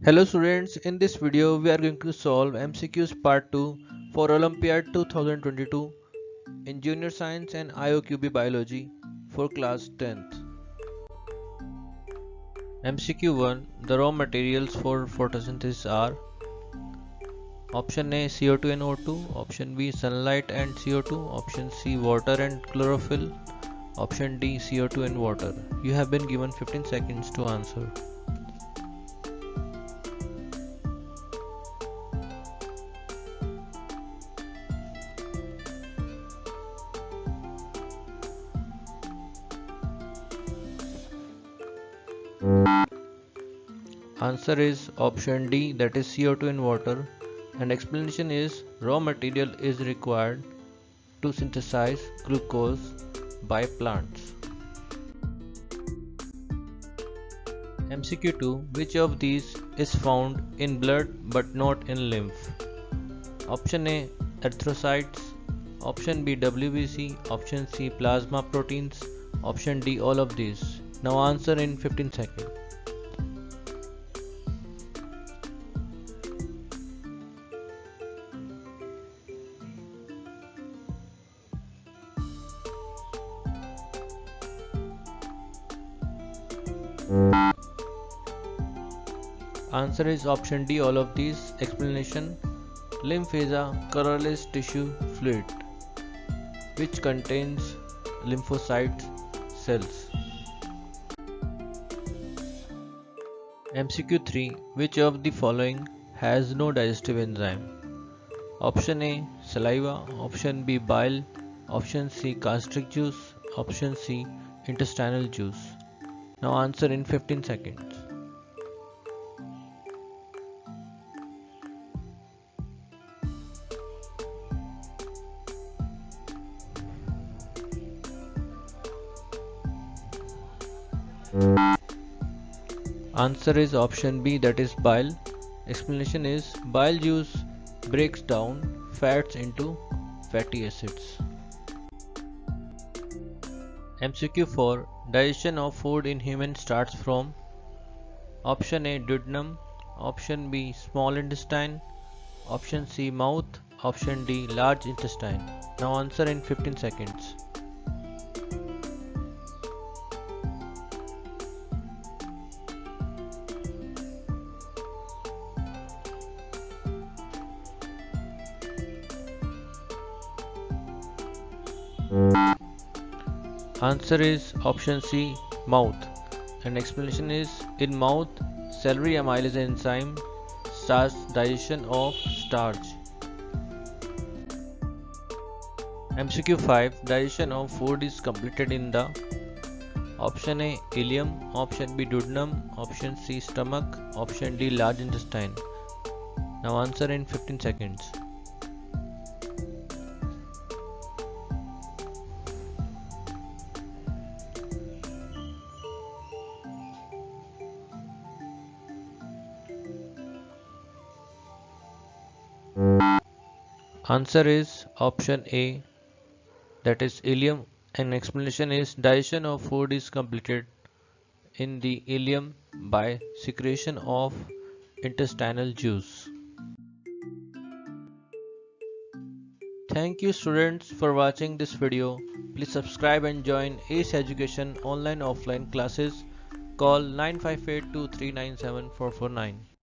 Hello students, in this video we are going to solve MCQs part 2 for Olympiad 2022 in Junior Science and IOQB Biology for class 10th. MCQ 1. The raw materials for photosynthesis are option A CO2 and O2, option B sunlight and CO2, option C water and chlorophyll, option D CO2 and water. You have been given 15 seconds to answer. Answer is option D, that is CO2 in water, and explanation is raw material is required to synthesize glucose by plants. MCQ 2. Which of these is found in blood but not in lymph? Option A erythrocytes, option B WBC, option C plasma proteins, option D all of these. Now answer in 15 seconds. Answer is option D, all of these. Explanation: lymph is a colorless tissue fluid which contains lymphocyte cells. MCQ 3. Which of the following has no digestive enzyme? Option A saliva, option B bile, option C gastric juice, option C intestinal juice. Now answer in 15 seconds. Answer is option B, that is bile. Explanation is bile juice breaks down fats into fatty acids. MCQ 4. Digestion of food in human starts from option A duodenum, option B small intestine, option C mouth, option D large intestine. Now answer in 15 seconds. Answer is option C mouth, and explanation is in mouth celery amylase enzyme starts digestion of starch. MCQ 5. Digestion of food is completed in the option A ileum, option B duodenum, option C stomach, option D large intestine. Now answer in 15 seconds. Answer is option A, that is ileum, and explanation is digestion of food is completed in the ileum by secretion of intestinal juice. Thank you students for watching this video. Please subscribe and join ACE Education online offline classes. Call 9582397 449.